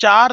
4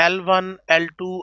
L1, L2,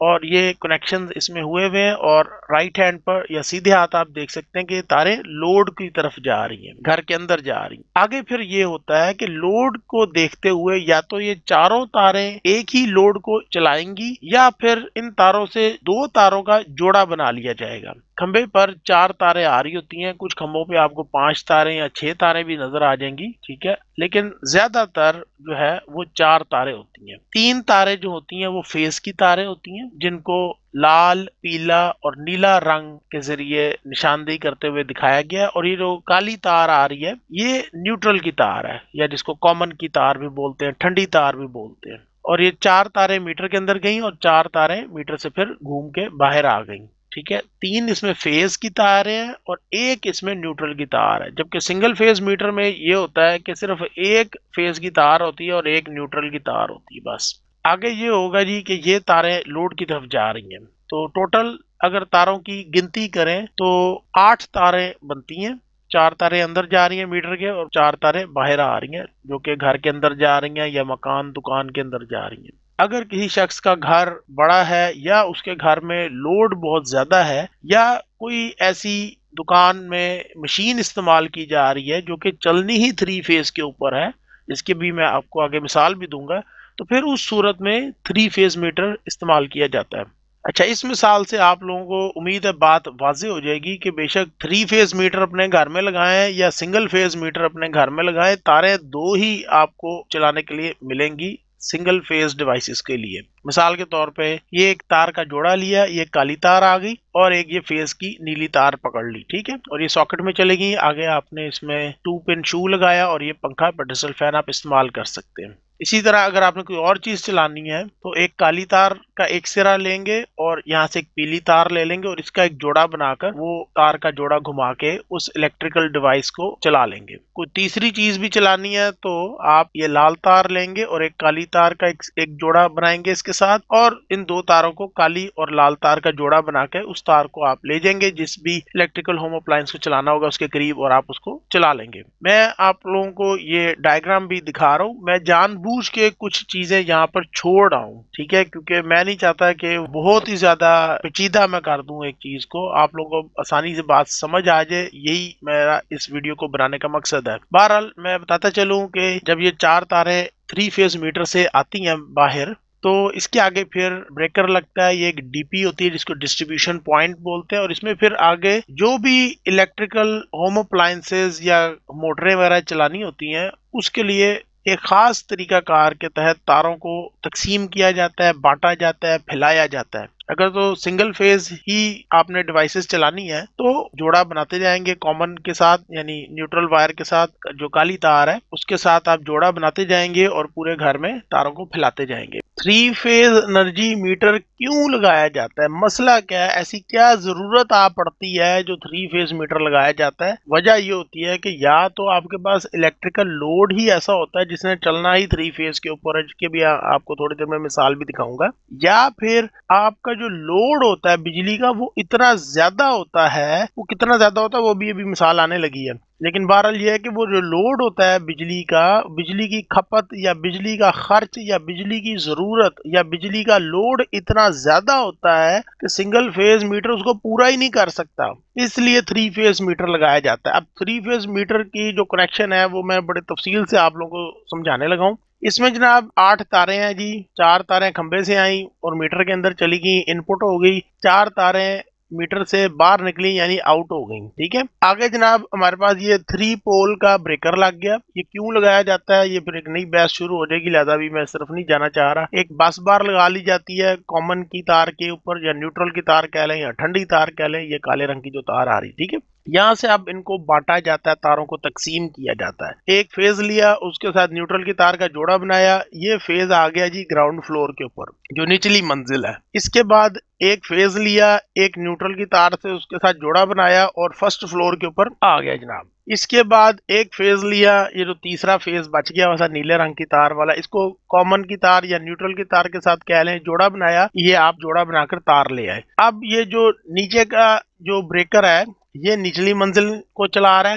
اور یہ connection اس میں ہوئے ہوئے ہیں، اور رائٹ ہینڈ پر یا سیدھے ہاتھ آپ دیکھ سکتے ہیں کہ تاریں لوڈ کی طرف جا رہی ہیں، گھر کے اندر جا رہی ہیں۔ آگے پھر یہ ہوتا ہے کہ لوڈ کو دیکھتے ہوئے یا تو یہ چاروں تاریں ایک ہی لوڈ کو چلائیں گی یا پھر ان تاروں سے 2 تاروں کا جوڑا بنا لیا جائے گا۔ کھمبے پر 4 تاریں آ رہی ہوتی ہیں، کچھ کھمبوں پہ آپ کو 5 تاریں یا 6 تاریں بھی نظر آ جائیں گی، ٹھیک ہے، لیکن زیادہ تر جو ہے وہ 4 تاریں ہوتی ہیں۔ 3 تاریں جو ہوتی ہیں وہ فیز کی تاریں ہوتی ہیں، جن کو لال، پیلا اور نیلا رنگ کے ذریعے نشاندہی کرتے ہوئے دکھایا گیا ہے، اور یہ جو کالی تار آ رہی ہے یہ نیوٹرل کی تار ہے، یا جس کو کامن کی تار بھی بولتے ہیں، ٹھنڈی تار بھی بولتے ہیں۔ اور یہ 4 تاریں میٹر کے اندر گئیں اور 4 تاریں میٹر سے پھر گھوم کے باہر آ گئیں، ٹھیک ہے۔ 3 اس میں فیز کی تاریں ہیں اور 1 اس میں نیوٹرل کی تار ہے، جبکہ سنگل فیز میٹر میں یہ ہوتا ہے کہ صرف 1 فیز کی تار ہوتی ہے اور 1 نیوٹرل کی تار ہوتی ہے بس۔ آگے یہ ہوگا جی کہ یہ تاریں لوڈ کی طرف جا رہی ہیں، تو ٹوٹل اگر تاروں کی گنتی کریں تو 8 تاریں بنتی ہیں۔ 4 تاریں اندر جا رہی ہیں میٹر کے اور 4 تاریں باہر آ رہی ہیں، جو کہ گھر کے اندر جا رہی ہیں یا مکان دکان کے اندر جا رہی ہیں۔ اگر کسی شخص کا گھر بڑا ہے یا اس کے گھر میں لوڈ بہت زیادہ ہے، یا کوئی ایسی دکان میں مشین استعمال کی جا رہی ہے جو کہ چلنی ہی 3 فیز کے اوپر ہے، جس کی بھی میں آپ کو آگے مثال بھی دوں گا، تو پھر اس صورت میں 3 فیز میٹر استعمال کیا جاتا ہے۔ اچھا، اس مثال سے آپ لوگوں کو امید ہے بات واضح ہو جائے گی کہ بے شک 3 فیز میٹر اپنے گھر میں لگائیں یا سنگل فیز میٹر اپنے گھر میں لگائیں، تاریں 2 ہی آپ کو چلانے کے لیے ملیں گی سنگل فیز ڈیوائسز کے لیے۔ مثال کے طور پہ یہ ایک تار کا جوڑا لیا، یہ کالی تار آ گئی اور ایک یہ فیز کی نیلی تار پکڑ لی، ٹھیک ہے، اور یہ ساکٹ میں چلے گی۔ آگے آپ نے اس میں 2 پن شو لگایا اور یہ پنکھا پیڈسٹل فین آپ استعمال کر سکتے ہیں۔ اسی طرح اگر آپ نے کوئی اور چیز چلانی ہے تو ایک کالی تار کا ایک سرا لیں گے اور یہاں سے ایک پیلی تار لے لیں گے اور اس کا ایک جوڑا بنا کر وہ تار کا جوڑا گھما کے اس الیکٹریکل ڈیوائس کو چلا لیں گے۔ کوئی تیسری چیز بھی چلانی ہے تو آپ یہ لال تار لیں گے اور ایک کالی تار کا ایک جوڑا بنائیں گے اس کے ساتھ، اور ان 2 تاروں کو کالی اور لال تار کا جوڑا بنا کے اس تار کو آپ لے جائیں گے جس بھی الیکٹریکل ہوم اپلائنس کو چلانا ہوگا اس کے قریب، اور آپ اس کو چلا لیں گے۔ میں آپ لوگوں کو یہ ڈائیگرام بھی دکھا رہا ہوں، میں جان بوجھ کے کچھ چیزیں یہاں پر چھوڑ رہا ہوں، ٹھیک ہے، کیونکہ میں نہیں چاہتا کہ بہت ہی زیادہ پیچیدہ میں کر دوں ایک چیز کو، آپ لوگوں کو آسانی سے بات سمجھ آ جائے، یہی میرا اس ویڈیو کو بنانے کا مقصد ہے۔ بہرحال میں بتاتا چلوں کہ جب یہ 4 تاریں 3 فیز میٹر سے آتی ہیں باہر، تو اس کے آگے پھر بریکر لگتا ہے، یہ ایک ڈی پی ہوتی ہے جس کو ڈسٹریبیوشن پوائنٹ بولتے ہیں، اور اس میں پھر آگے جو بھی الیکٹریکل ہوم اپلائنسز یا موٹریں وغیرہ چلانی ہوتی ہیں اس کے لیے ایک خاص طریقہ کار کے تحت تاروں کو تقسیم کیا جاتا ہے، بانٹا جاتا ہے، پھیلایا جاتا ہے۔ اگر تو سنگل فیز ہی آپ نے ڈیوائسز چلانی ہے تو جوڑا بناتے جائیں گے کامن کے ساتھ، یعنی نیوٹرل وائر کے ساتھ، جو کالی تار ہے اس کے ساتھ آپ جوڑا بناتے جائیں گے اور پورے گھر میں تاروں کو پھیلاتے جائیں گے۔ 3 فیز انرجی میٹر کیوں لگایا جاتا ہے؟ مسئلہ کیا ہے؟ ایسی کیا ضرورت آپ پڑتی ہے جو 3 فیز میٹر لگایا جاتا ہے؟ وجہ یہ ہوتی ہے کہ یا تو آپ کے پاس الیکٹریکل لوڈ ہی ایسا ہوتا ہے جس نے چلنا ہی 3 فیز کے اوپر ہے، جس کے بھی آپ کو تھوڑی دیر میں مثال بھی دکھاؤں گا، یا پھر آپ کا جو لوڈ ہوتا ہے بجلی کا وہ اتنا زیادہ ہوتا ہے، وہ کتنا زیادہ ہوتا ہے وہ بھی ابھی مثال آنے لگی ہے، لیکن بہرحال یہ ہے کہ وہ جو لوڈ ہوتا ہے بجلی کا، بجلی کی کھپت یا بجلی کا خرچ یا بجلی کی ضرورت یا بجلی کا لوڈ اتنا زیادہ ہوتا ہے کہ سنگل فیز میٹر اس کو پورا ہی نہیں کر سکتا، اس لیے 3 فیز میٹر لگایا جاتا ہے۔ اب 3 فیز میٹر کی جو کنیکشن ہے وہ میں بڑے تفصیل سے آپ لوگوں کو سمجھانے لگا ہوں۔ اس میں جناب 8 تاریں ہیں جی، 4 تاریں کھمبے سے آئیں اور میٹر کے اندر چلی گئی، ان پٹ ہو گئی، 4 تاریں میٹر سے باہر نکلی یعنی آؤٹ ہو گئی، ٹھیک ہے۔ آگے جناب ہمارے پاس یہ 3 پول کا بریکر لگ گیا، یہ کیوں لگایا جاتا ہے یہ پھر ایک نئی بحث شروع ہو جائے گی، لہذا بھی میں صرف نہیں جانا چاہ رہا۔ ایک بس بار لگا لی جاتی ہے کامن کی تار کے اوپر، یا نیوٹرل کی تار کہہ لیں یا ٹھنڈی تار کہہ لیں، یہ کالے رنگ کی جو تار آ رہی، ٹھیک ہے۔ یہاں سے اب ان کو بانٹا جاتا ہے، تاروں کو تقسیم کیا جاتا ہے۔ ایک فیز لیا، اس کے ساتھ نیوٹرل کی تار کا جوڑا بنایا، یہ فیز آ گیا جی گراؤنڈ فلور کے اوپر جو نچلی منزل ہے۔ اس کے بعد ایک فیز لیا، ایک نیوٹرل کی تار سے اس کے ساتھ جوڑا بنایا اور فرسٹ فلور کے اوپر آ گیا جناب۔ اس کے بعد ایک فیز لیا، یہ جو تیسرا فیز بچ گیا ویسا نیلے رنگ کی تار والا، اس کو کامن کی تار یا نیوٹرل کی تار کے ساتھ کہہ لیں، جوڑا بنایا، یہ آپ جوڑا بنا کر تار لے آئے۔ اب یہ جو نیچے کا جو بریکر ہے یہ نچلی منزل کو چلا رہا ہے،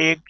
1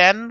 10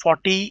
40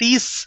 30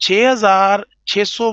6600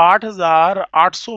8800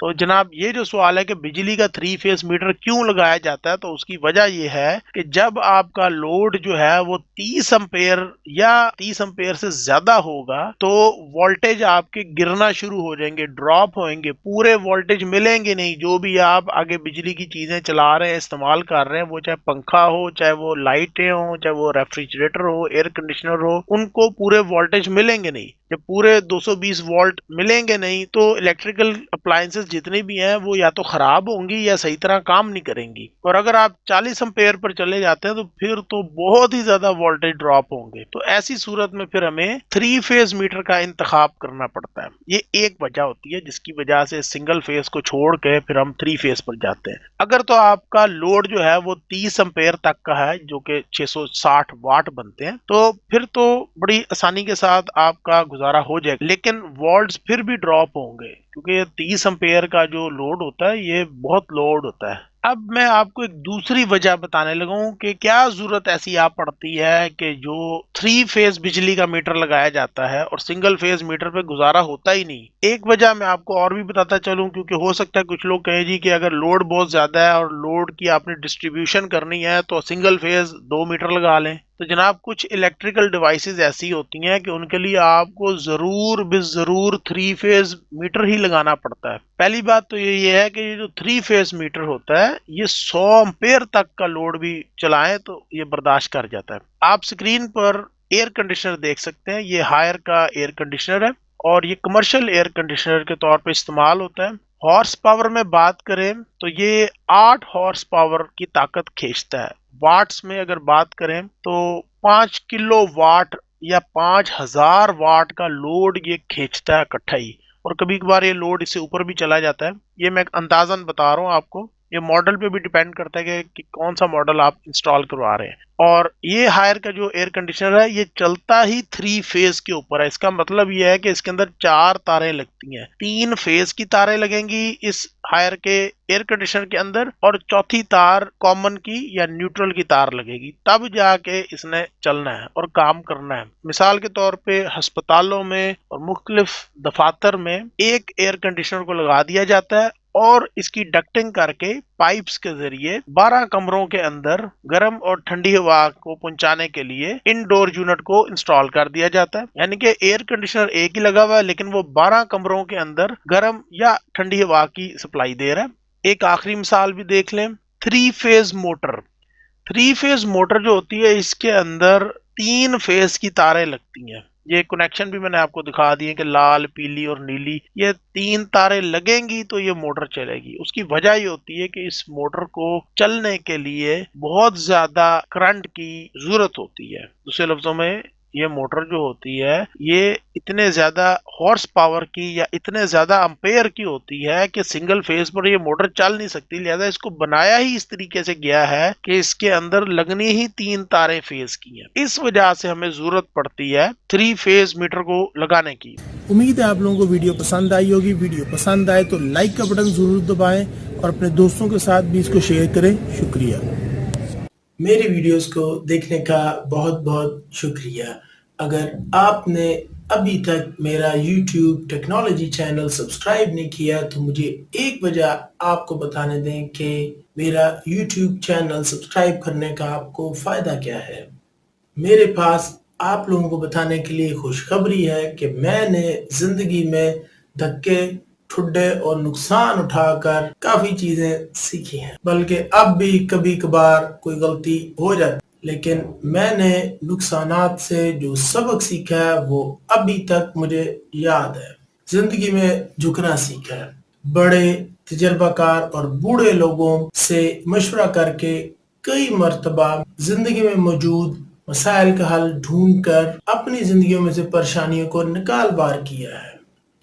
تو جناب یہ جو سوال ہے کہ بجلی کا 3 فیز میٹر کیوں لگایا جاتا ہے، تو اس کی وجہ یہ ہے کہ جب آپ کا لوڈ جو ہے وہ 30 امپیئر یا 30 امپیئر سے زیادہ ہوگا تو وولٹیج آپ کے گرنا شروع ہو جائیں گے، ڈراپ ہوئیں گے، پورے وولٹیج ملیں گے نہیں. جو بھی آپ آگے بجلی کی چیزیں چلا رہے ہیں، استعمال کر رہے ہیں، وہ چاہے پنکھا ہو، چاہے وہ لائٹیں ہوں، چاہے وہ ریفریجریٹر ہو، ایئر کنڈیشنر ہو، ان کو پورے وولٹیج ملیں گے نہیں. جب پورے 220 وولٹ ملیں گے نہیں تو الیکٹریکل اپلائنسز جتنی بھی ہیں وہ یا تو خراب ہوں گی یا صحیح طرح کام نہیں کریں گی. اور اگر آپ 40 امپیئر پر چلے جاتے ہیں تو پھر تو بہت ہی زیادہ وولٹیج ڈراپ ہوں گے. تو ایسی صورت میں پھر ہمیں 3 فیز میٹر کا انتخاب کرنا پڑتا ہے. یہ ایک وجہ ہوتی ہے جس کی وجہ سے سنگل فیز کو چھوڑ کے پھر ہم 3 فیز پر جاتے ہیں. اگر تو آپ کا لوڈ جو ہے وہ 30 امپیئر تک کا ہے جو کہ 660 واٹ بنتے ہیں، تو پھر تو بڑی آسانی کے ساتھ آپ کا گزارا ہو جائے گا، لیکن وولٹس پھر بھی ڈراپ ہوں گے کیونکہ یہ 30 امپیئر کا جو لوڈ ہوتا ہے یہ بہت لوڈ ہوتا ہے. اب میں آپ کو ایک دوسری وجہ بتانے لگا ہوں کہ کیا ضرورت ایسی آپ پڑتی ہے کہ جو 3 فیز بجلی کا میٹر لگایا جاتا ہے اور سنگل فیز میٹر پہ گزارا ہوتا ہی نہیں. ایک وجہ میں آپ کو اور بھی بتاتا چلوں، کیونکہ ہو سکتا ہے کچھ لوگ کہیں جی کہ اگر لوڈ بہت زیادہ ہے اور لوڈ کی آپ نے ڈسٹریبیوشن کرنی ہے تو سنگل فیز 2 میٹر لگا لیں. تو جناب کچھ الیکٹریکل ڈیوائسز ایسی ہوتی ہیں کہ ان کے لیے آپ کو ضرور بالضرور 3 فیز میٹر ہی لگانا پڑتا ہے. پہلی بات تو یہ ہے کہ یہ جو 3 فیز میٹر ہوتا ہے یہ 100 امپیئر تک کا لوڈ بھی چلائیں تو یہ برداشت کر جاتا ہے. آپ سکرین پر ایئر کنڈیشنر دیکھ سکتے ہیں، یہ ہائر کا ایئر کنڈیشنر ہے اور یہ کمرشل ایئر کنڈیشنر کے طور پہ استعمال ہوتا ہے. ہارس پاور میں بات کریں تو یہ 8 ہارس پاور کی طاقت کھینچتا ہے. واٹس میں اگر بات کریں تو 5 کلو واٹ یا 5000 واٹ کا لوڈ یہ کھینچتا ہے اکٹھا ہی، اور کبھی کبھار یہ لوڈ اس سے اوپر بھی چلا جاتا ہے. یہ میں اندازاً بتا رہا ہوں آپ کو، یہ ماڈل پہ بھی ڈیپینڈ کرتا ہے کہ کون سا ماڈل آپ انسٹال کروا رہے ہیں. اور یہ ہائر کا جو ایئر کنڈیشنر ہے یہ چلتا ہی 3 فیز کے اوپر ہے. اس کا مطلب یہ ہے کہ اس کے اندر 4 تاریں لگتی ہیں، 3 فیز کی تاریں لگیں گی اس ہائر کے ایئر کنڈیشنر کے اندر، اور چوتھی تار کامن کی یا نیوٹرل کی تار لگے گی، تب جا کے اس نے چلنا ہے اور کام کرنا ہے. مثال کے طور پہ ہسپتالوں میں اور مختلف دفاتر میں ایک ایئر کنڈیشنر کو لگا دیا جاتا ہے اور اس کی ڈکٹنگ کر کے پائپس کے ذریعے 12 کمروں کے اندر گرم اور ٹھنڈی ہوا کو پہنچانے کے لیے انڈور یونٹ کو انسٹال کر دیا جاتا ہے. یعنی کہ ایئر کنڈیشنر ایک ہی لگا ہوا ہے لیکن وہ 12 کمروں کے اندر گرم یا ٹھنڈی ہوا کی سپلائی دے رہا ہے. ایک آخری مثال بھی دیکھ لیں، 3 فیز موٹر. 3 فیز موٹر جو ہوتی ہے اس کے اندر 3 فیز کی تاریں لگتی ہیں. یہ کنیکشن بھی میں نے آپ کو دکھا دیے کہ لال، پیلی اور نیلی، یہ 3 تاریں لگیں گی تو یہ موٹر چلے گی. اس کی وجہ یہ ہوتی ہے کہ اس موٹر کو چلنے کے لیے بہت زیادہ کرنٹ کی ضرورت ہوتی ہے. دوسرے لفظوں میں یہ موٹر جو ہوتی ہے یہ اتنے زیادہ ہارس پاور کی یا اتنے زیادہ امپیئر کی ہوتی ہے کہ سنگل فیز پر یہ موٹر چل نہیں سکتی. لہذا اس کو بنایا ہی اس طریقے سے گیا ہے کہ اس کے اندر لگنی ہی 3 تاریں فیز کی ہیں. اس وجہ سے ہمیں ضرورت پڑتی ہے 3 فیز میٹر کو لگانے کی. امید ہے آپ لوگوں کو ویڈیو پسند آئی ہوگی. ویڈیو پسند آئے تو لائک کا بٹن ضرور دبائیں اور اپنے دوستوں کے ساتھ بھی اس کو شیئر کریں. شکریہ. میری ویڈیوز کو دیکھنے کا بہت بہت شکریہ. اگر آپ نے ابھی تک میرا یوٹیوب ٹیکنالوجی چینل سبسکرائب نہیں کیا تو مجھے ایک وجہ آپ کو بتانے دیں کہ میرا یوٹیوب چینل سبسکرائب کرنے کا آپ کو فائدہ کیا ہے. میرے پاس آپ لوگوں کو بتانے کے لیے خوشخبری ہے کہ میں نے زندگی میں دھکے، ٹھڈے اور نقصان اٹھا کر کافی چیزیں سیکھی ہیں، بلکہ اب بھی کبھی کبھار کوئی غلطی ہو جاتی، لیکن میں نے نقصانات سے جو سبق سیکھا ہے وہ ابھی تک مجھے یاد ہے. زندگی میں جھکنا سیکھا ہے. بڑے تجربہ کار اور بوڑھے لوگوں سے مشورہ کر کے کئی مرتبہ زندگی میں موجود مسائل کا حل ڈھونڈ کر اپنی زندگیوں میں سے پریشانیوں کو نکال بار کیا ہے.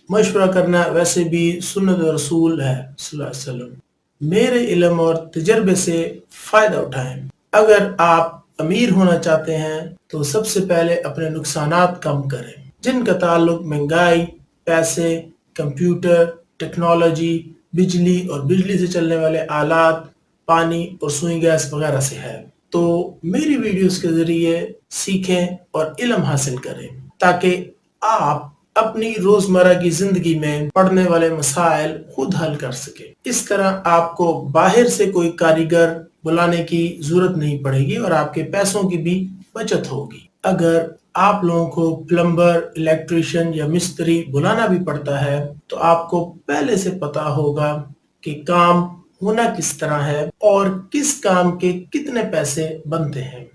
مشورہ کرنا ویسے بھی سنت رسول ہے صلی اللہ علیہ وسلم. میرے علم اور تجربے سے فائدہ اٹھائیں. اگر آپ امیر ہونا چاہتے ہیں تو سب سے پہلے اپنے نقصانات کم کریں جن کا تعلق مہنگائی، پیسے، کمپیوٹر، ٹیکنالوجی، بجلی اور بجلی سے چلنے والے آلات، پانی اور سوئی گیس وغیرہ سے ہے. تو میری ویڈیوز کے ذریعے سیکھیں اور علم حاصل کریں تاکہ آپ اپنی روزمرہ کی زندگی میں پڑنے والے مسائل خود حل کر سکے۔ اس طرح آپ کو باہر سے کوئی کاریگر بلانے کی ضرورت نہیں پڑے گی اور آپ کے پیسوں کی بھی بچت ہوگی۔ اگر آپ لوگوں کو پلمبر، الیکٹریشین یا مستری بلانا بھی پڑتا ہے تو آپ کو پہلے سے پتا ہوگا کہ کام ہونا کس طرح ہے اور کس کام کے کتنے پیسے بنتے ہیں۔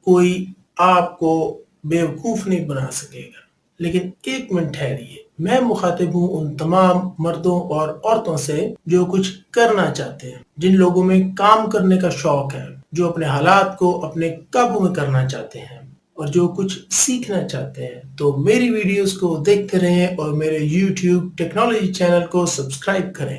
کوئی آپ کو بیوقوف نہیں بنا سکے گا۔ لیکن ایک منٹ ٹھہریے، میں مخاطب ہوں ان تمام مردوں اور عورتوں سے جو کچھ کرنا چاہتے ہیں، جن لوگوں میں کام کرنے کا شوق ہے، جو اپنے حالات کو اپنے قابو میں کرنا چاہتے ہیں اور جو کچھ سیکھنا چاہتے ہیں۔ تو میری ویڈیوز کو دیکھتے رہیں اور میرے YouTube ٹیکنالوجی چینل کو سبسکرائب کریں۔